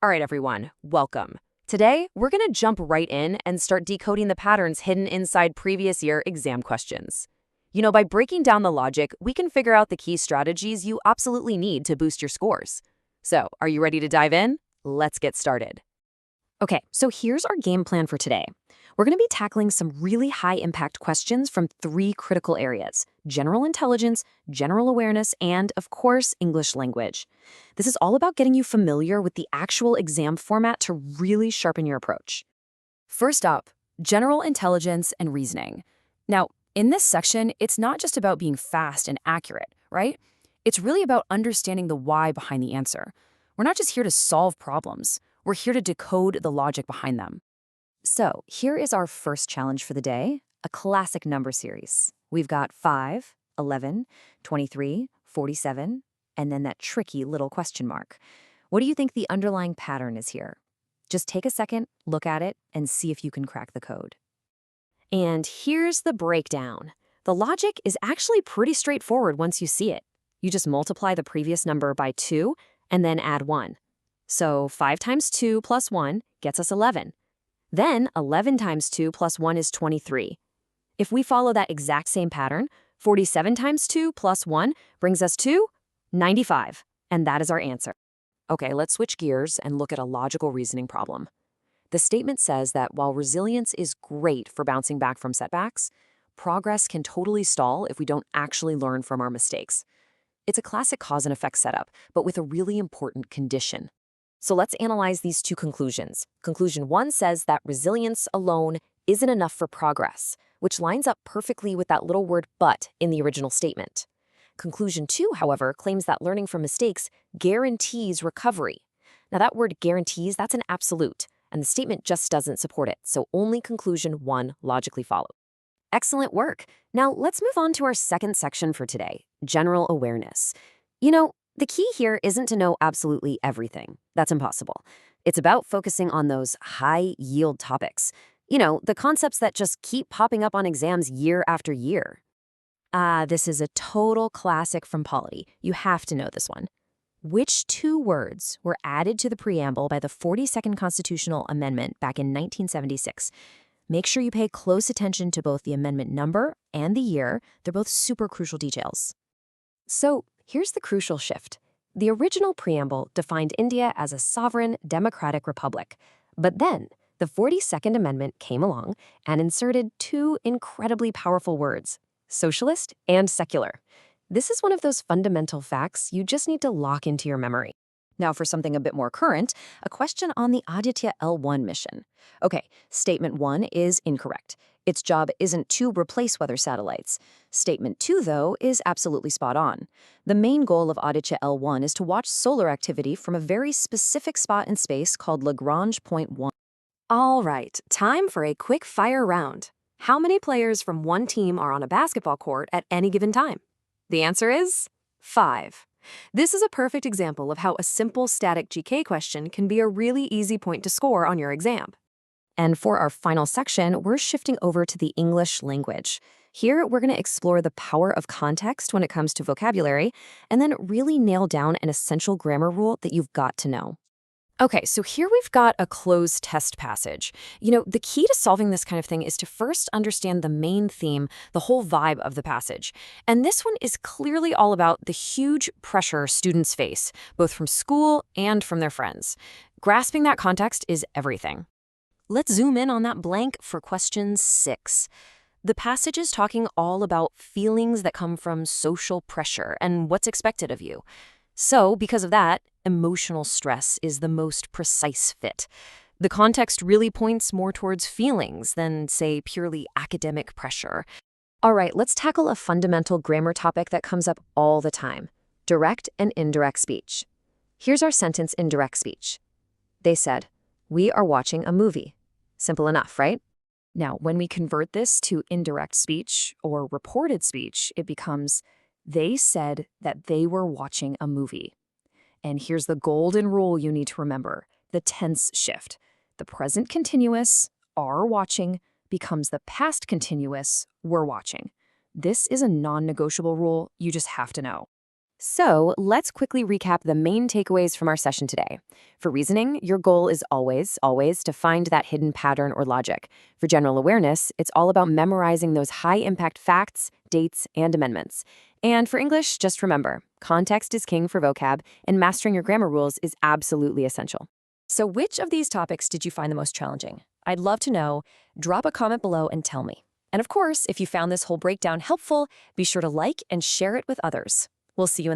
All right, everyone, welcome. Today, we're going to jump right in and start decoding the patterns hidden inside previous year exam questions. By breaking down the logic, we can figure out the key strategies you absolutely need to boost your scores. So, are you ready to dive in? Let's get started. Okay, so here's our game plan for today. We're going to be tackling some really high-impact questions from 3 critical areas: general intelligence, general awareness, and, of course, English language. This is all about getting you familiar with the actual exam format to really sharpen your approach. First up, general intelligence and reasoning. Now, in this section, it's not just about being fast and accurate, right? It's really about understanding the why behind the answer. We're not just here to solve problems. We're here to decode the logic behind them. So here is our first challenge for the day, a classic number series. We've got 5, 11, 23, 47, and then that tricky little question mark. What do you think the underlying pattern is here? Just take a second, look at it, and see if you can crack the code. And here's the breakdown. The logic is actually pretty straightforward once you see it. You just multiply the previous number by 2 and then add 1. So 5 times 2 plus 1 gets us 11. Then 11 times 2 plus 1 is 23. If we follow that exact same pattern, 47 times 2 plus 1 brings us to 95. And that is our answer. Okay, let's switch gears and look at a logical reasoning problem. The statement says that while resilience is great for bouncing back from setbacks, progress can totally stall if we don't actually learn from our mistakes. It's a classic cause and effect setup, but with a really important condition. So let's analyze these 2 conclusions. Conclusion 1 says that resilience alone isn't enough for progress, which lines up perfectly with that little word but in the original statement. Conclusion 2, however, claims that learning from mistakes guarantees recovery. Now that word guarantees, that's an absolute, and the statement just doesn't support it, so only conclusion 1 logically follows. Excellent work. Now let's move on to our second section for today, general awareness. The key here isn't to know absolutely everything. That's impossible. It's about focusing on those high-yield topics. The concepts that just keep popping up on exams year after year. This is a total classic from Polity. You have to know this one. Which 2 words were added to the preamble by the 42nd Constitutional Amendment back in 1976? Make sure you pay close attention to both the amendment number and the year. They're both super crucial details. So, here's the crucial shift. The original preamble defined India as a sovereign democratic republic. But then, the 42nd Amendment came along and inserted 2 incredibly powerful words: socialist and secular. This is one of those fundamental facts you just need to lock into your memory. Now for something a bit more current, a question on the Aditya L1 mission. Okay, statement 1 is incorrect. Its job isn't to replace weather satellites. Statement 2, though, is absolutely spot on. The main goal of Aditya L1 is to watch solar activity from a very specific spot in space called Lagrange Point 1. All right, time for a quick fire round. How many players from one team are on a basketball court at any given time? The answer is 5. This is a perfect example of how a simple static GK question can be a really easy point to score on your exam. And for our final section, we're shifting over to the English language. Here, we're going to explore the power of context when it comes to vocabulary, and then really nail down an essential grammar rule that you've got to know. Okay, so here we've got a closed test passage. The key to solving this kind of thing is to first understand the main theme, the whole vibe of the passage. And this one is clearly all about the huge pressure students face, both from school and from their friends. Grasping that context is everything. Let's zoom in on that blank for question 6. The passage is talking all about feelings that come from social pressure and what's expected of you. So, because of that, emotional stress is the most precise fit. The context really points more towards feelings than, say, purely academic pressure. All right, let's tackle a fundamental grammar topic that comes up all the time: direct and indirect speech. Here's our sentence in direct speech. They said, "We are watching a movie." Simple enough, right? Now, when we convert this to indirect speech or reported speech, it becomes, they said that they were watching a movie. And here's the golden rule you need to remember, the tense shift. The present continuous, are watching, becomes the past continuous, were watching. This is a non-negotiable rule you just have to know. So let's quickly recap the main takeaways from our session today. For reasoning, your goal is always to find that hidden pattern or logic. For general awareness, it's all about memorizing those high-impact facts, dates, and amendments. And for English, just remember, context is king for vocab, and mastering your grammar rules is absolutely essential. So which of these topics did you find the most challenging? I'd love to know. Drop a comment below and tell me. And of course, if you found this whole breakdown helpful, be sure to like and share it with others. We'll see you in the